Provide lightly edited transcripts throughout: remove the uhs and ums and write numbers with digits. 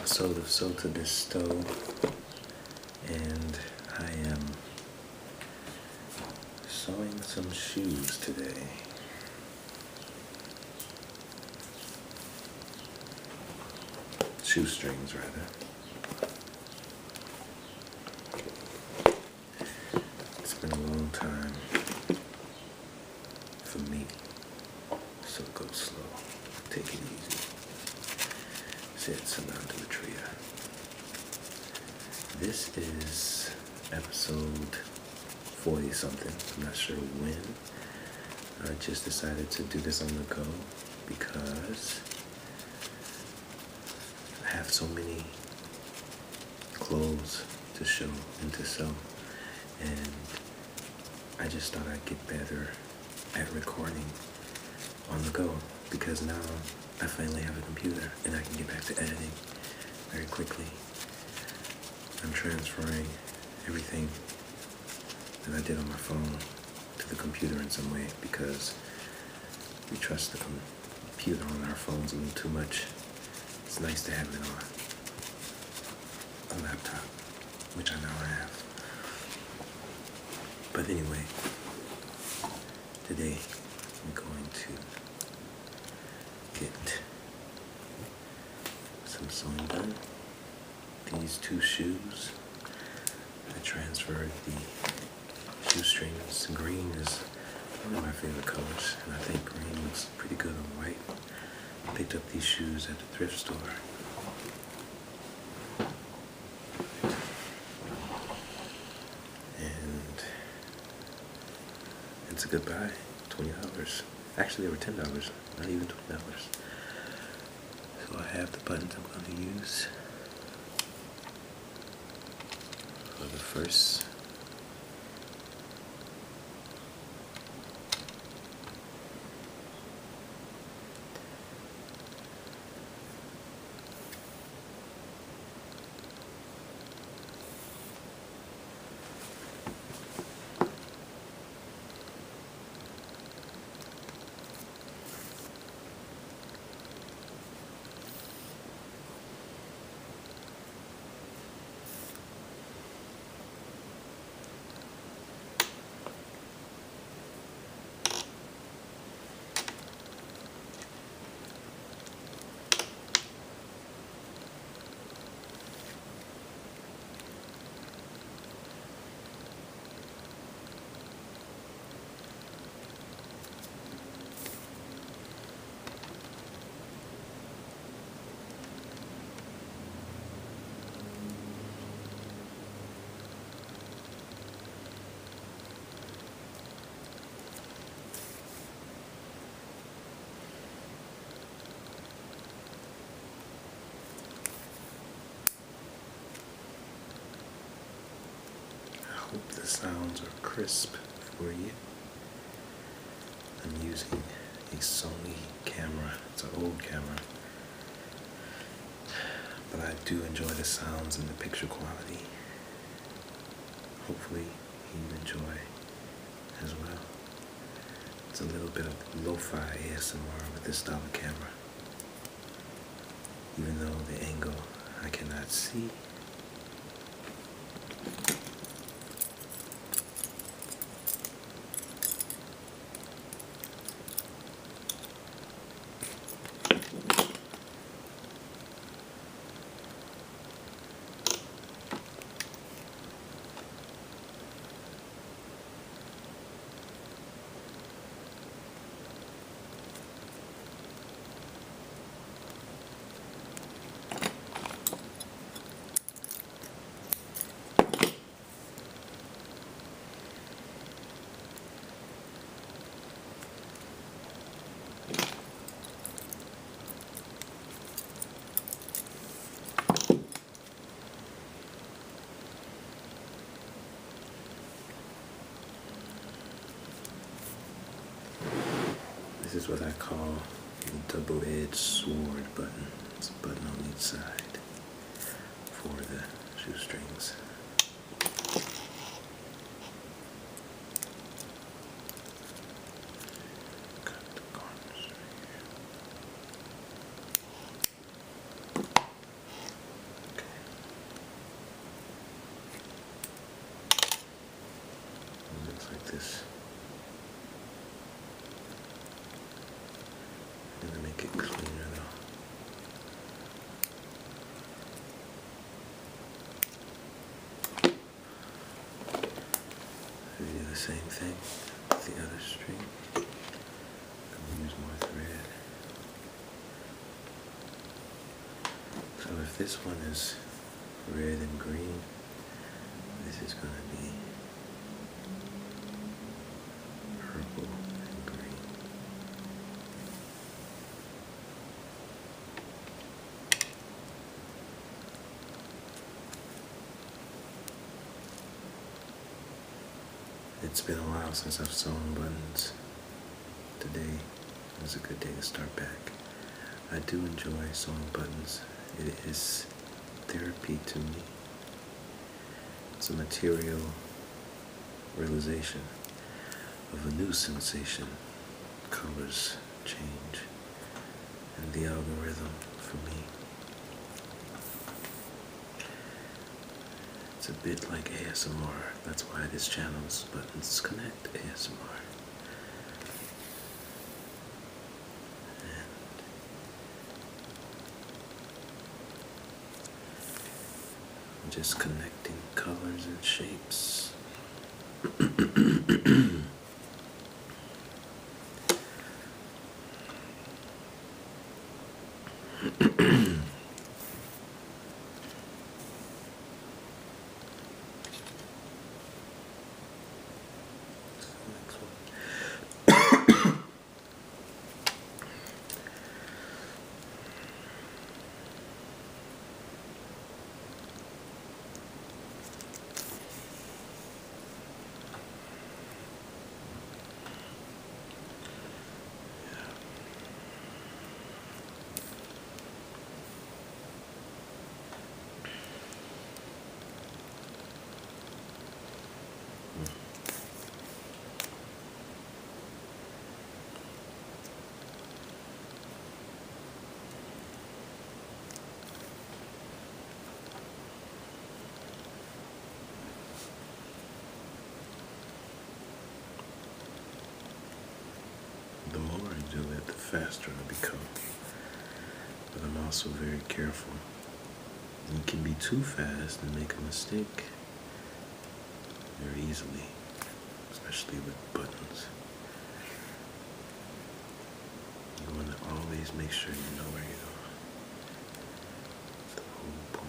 episode of TO BESTOW, and I am sewing some shoes today. Shoestrings, rather. It's been a long time for me, so go slow, take it easy. Said Samantha Latria. This is episode 40 something. I'm not sure when. I just decided to do this on the go because I have so many clothes to show and to sew, and I just thought I'd get better at recording on the go because now I finally have a computer and I can get back to editing very quickly. I'm transferring everything that I did on my phone to the computer in some way because we trust the computer on our phones a little too much. It's nice to have it on a laptop, which I now have. But anyway, today I'm going to get some sewing done. These two shoes, I transferred the shoestrings. Green is one of my favorite colors, and I think green looks pretty good on white. I picked up these shoes at the thrift store. And it's a good buy, $20. Actually, they were $10, not even $20. So I have the buttons I'm going to use for the first hope the sounds are crisp for you. I'm using a Sony camera. It's an old camera, but I do enjoy the sounds and the picture quality. Hopefully you enjoy as well. It's a little bit of lo-fi ASMR with this style of camera. Even though the angle I cannot see. This is what I call the double-edged sword button. It's a button on each side for the shoestrings. this. I'm gonna make it cleaner though. We do the same thing with the other string. I'm use more thread. So if this one is red and green, this is going to be purple and green. It's been a while since I've sewn buttons. Today was a good day to start back. I do enjoy sewing buttons. It is therapy to me. It's a material realization of a new sensation. Colors change, and the algorithm for me. It's a bit like ASMR. That's why this channel's Buttons Connect ASMR. And just connecting colors and shapes. The more I do it, the faster I become. But I'm also very careful. You can be too fast and make a mistake very easily, especially with buttons. You want to always make sure you know where you're going. That's the whole point.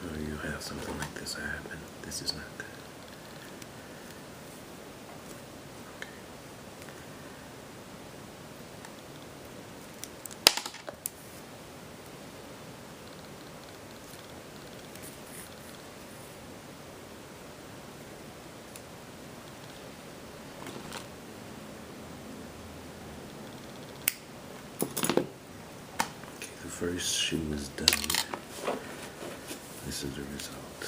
Or you'll have something like this happen. This is not good. Okay, the first shoe is done. This is the result.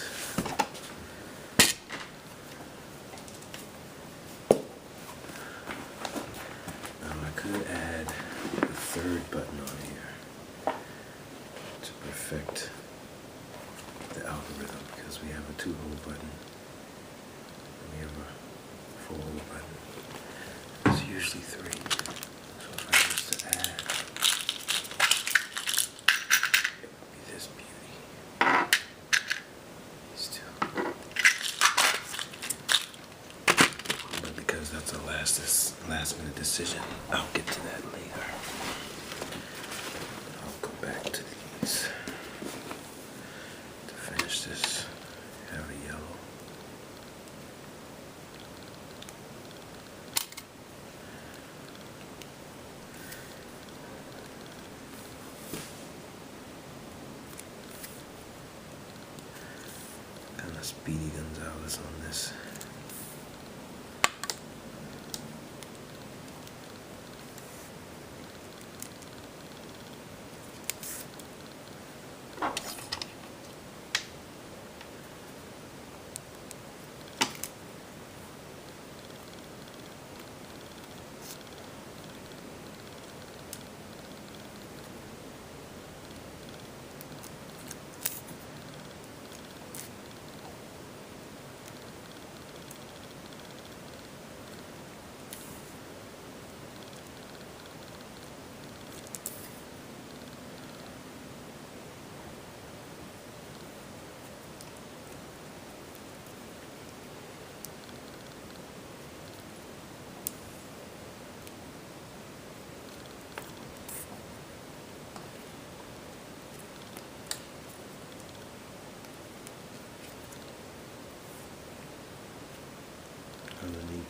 Now I could add a third button on here to perfect the algorithm because we have a 2-hole button and we have a 4-hole button. It's usually 3. So if I was to add, it would be this beauty. But because that's a last minute decision, I'll get to that later. I'll go back to these to finish this. Have a yellow. Kind of Speedy Gonzalez on this.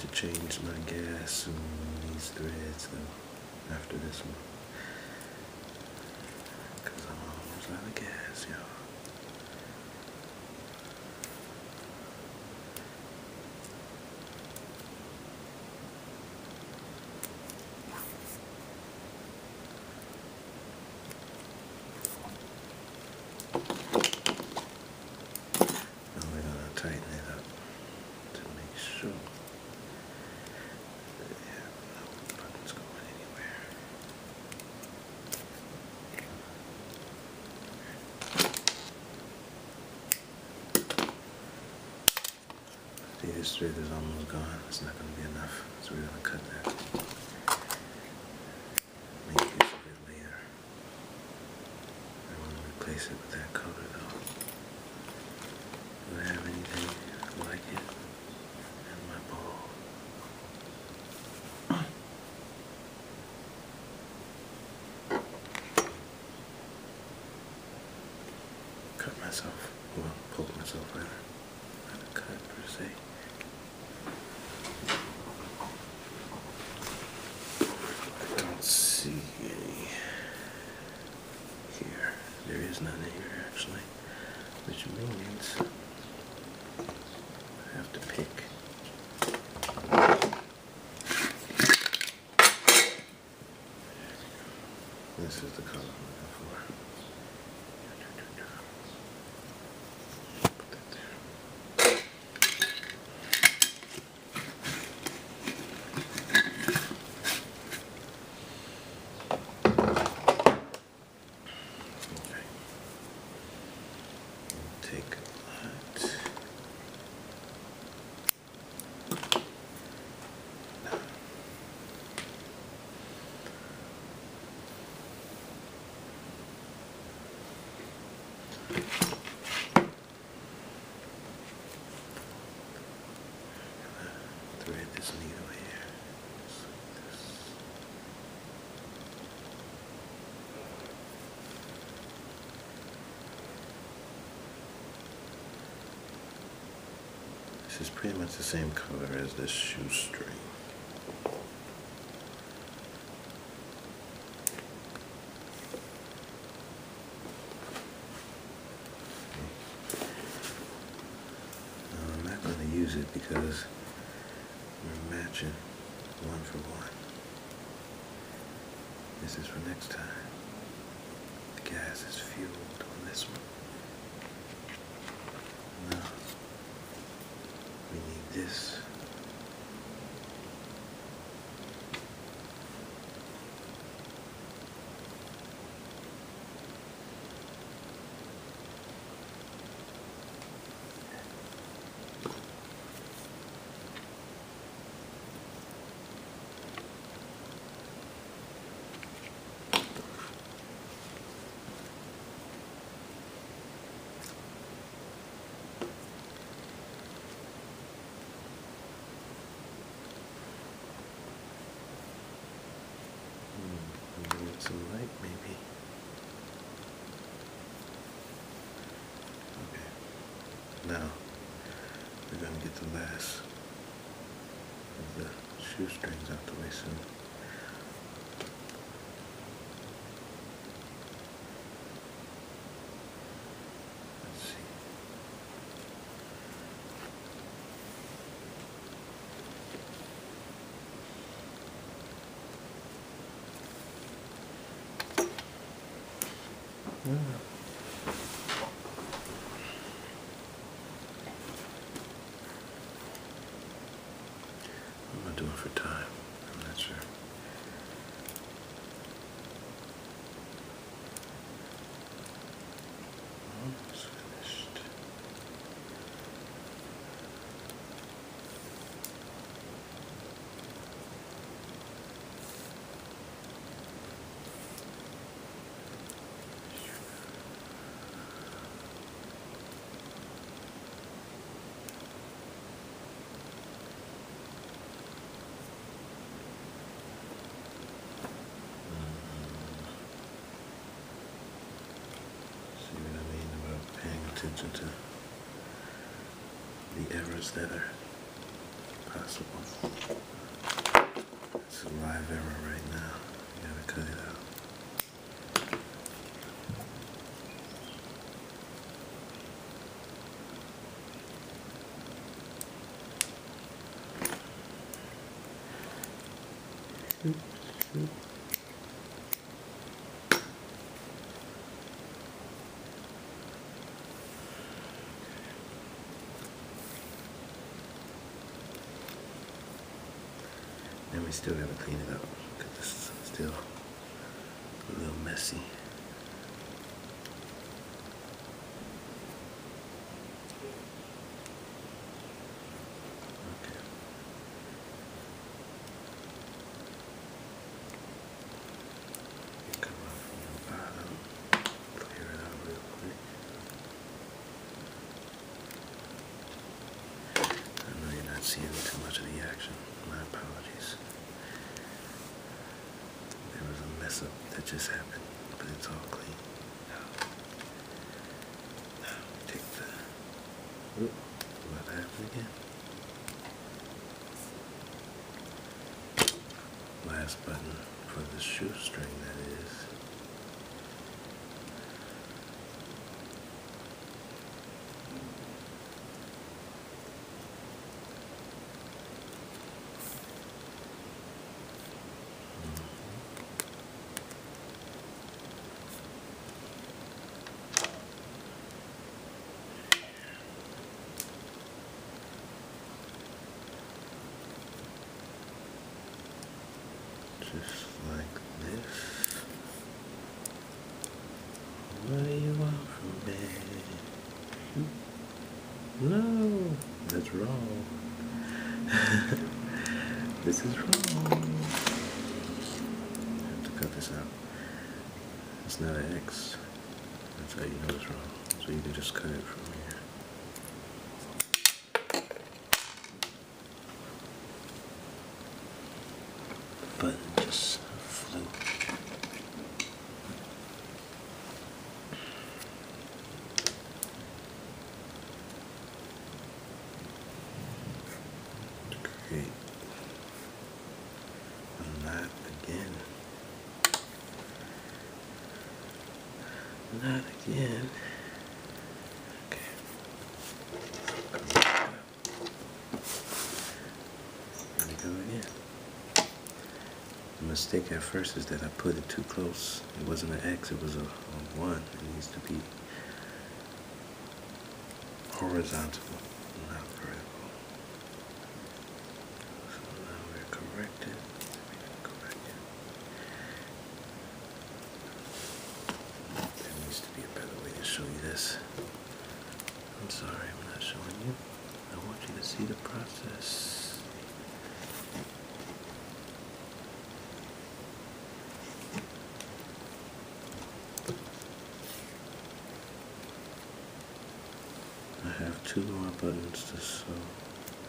to change my gas in these threads though, after this one. Because I'm almost out of gas, y'all. Now we're going to tighten it up to make sure that we have no buttons going anywhere. See, this thread is almost gone. It's not going to be enough, so we're going to cut that. Make use of it later. I want to replace it with that color though. Do I have anything like it in my bowl? Cut myself. Well, poke myself rather. Not a cut per se. I don't see any here. There is none here actually, which means I have to pick. This is the color I'm looking for. Put that there. Okay. Take that. Thread this needle here. Just like this. This is pretty much the same color as this shoestring. I'm not going to use it because we're matching one for one. This is for next time. The gas is fueled on this one. Now, we need this. Some light, maybe. Okay. Now, we're going to get the last of the shoestrings out the way soon. Let's see. What am I doing for time? I'm not sure. Almost finished. attention to the errors that are possible. It's a live error right now. You gotta cut it out. And we still gotta clean it up because it's still a little messy. Okay. Come up from the bottom, clear it out real quick. I know you're not seeing too much of the action. My apologies. There was a mess up that just happened, but it's all clean. Now take the, what happened again? Last button for the shoestring, that is. Just like this. What do you want from me? No, that's wrong. This is wrong. I have to cut this out. It's not an X. That's how you know it's wrong. So you can just cut it from here. Button just flew. Great. Not again. Not again. Okay. Here we go again. The mistake at first is that I put it too close. It wasn't an X, it was a 1. It needs to be horizontal, not vertical. So now we're corrected. There needs to be a better way to show you this. I'm sorry, I'm not showing you. I want you to see the process. I have 2 more buttons to sew,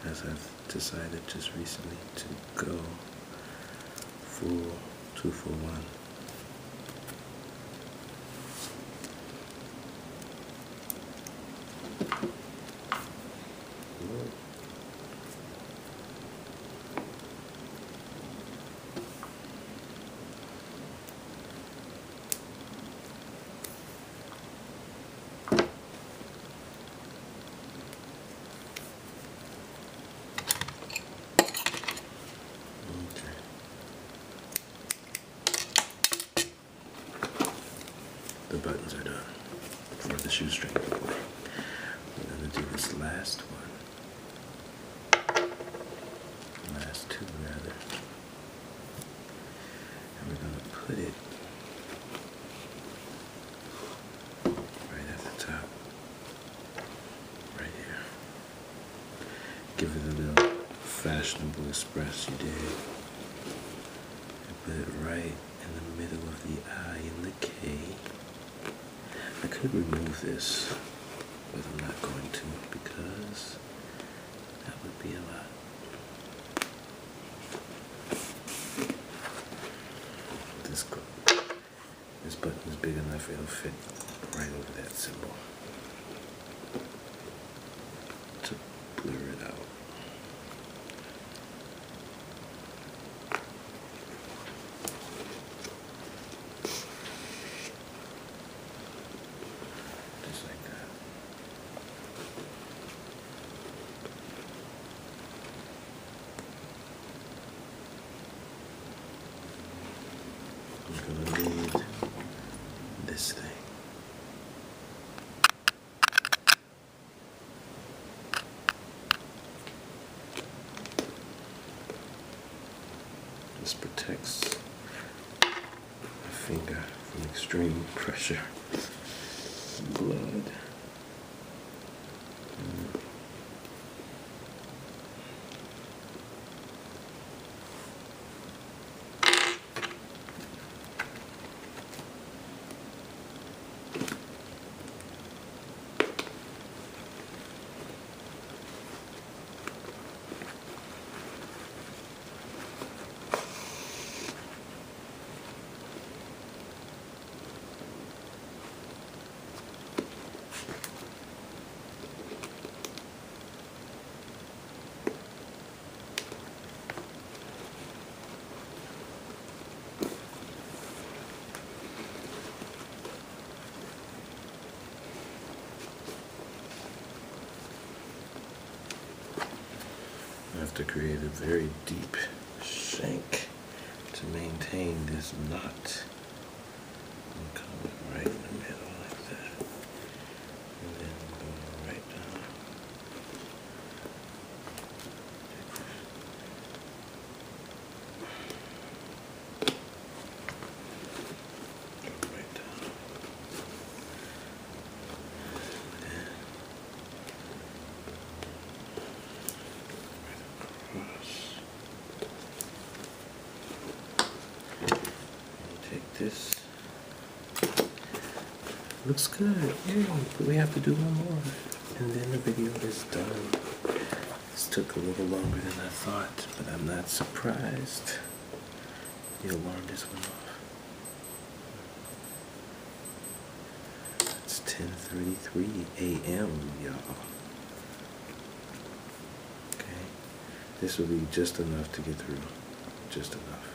as I've decided just recently to go full 2 for 1. The buttons are done for the shoestring. We're going to do this last one. Last 2 rather. And we're going to put it right at the top. Right here. Give it a little fashionable express you did. And put it right in the middle of the I and the K. I could remove this, but I'm not going to because that would be a lot. This button is big enough, it'll fit right over that symbol to blur it out. This protects my finger from extreme pressure, blood. I have to create a very deep shank to maintain this knot. And come right in the middle like that. And then go right down. Go right down. Take this. Looks good. Yay. But we have to do one more. And then the video is done. This took a little longer than I thought, but I'm not surprised. The alarm just went off. It's 10:33 a.m., y'all. Okay. This will be just enough to get through. Just enough.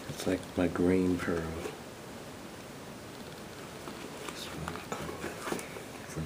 It's like my green pearl. That's what I call it for now.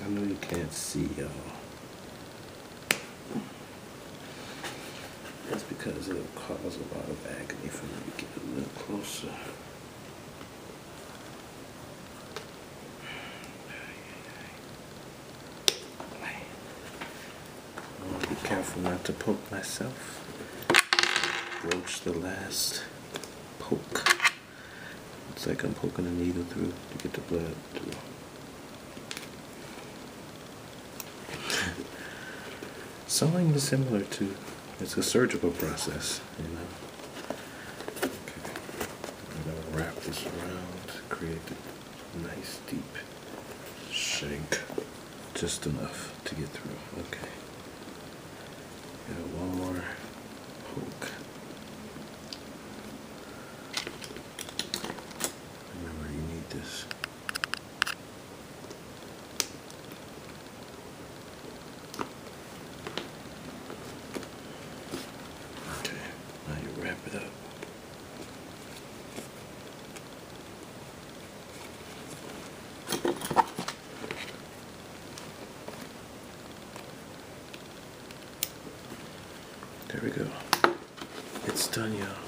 I know you can't see, y'all. That's because it'll cause a lot of agony for me to get a little closer. I want to be careful not to poke myself. Broach the last poke. It's like I'm poking a needle through to get the blood through. Sewing is similar to, it's a surgical process, you know. Okay, I'm gonna wrap this around to create a nice deep shank, just enough to get through. Okay, got one more poke. Remember, you need this. Wrap it up. There we go. It's done, y'all.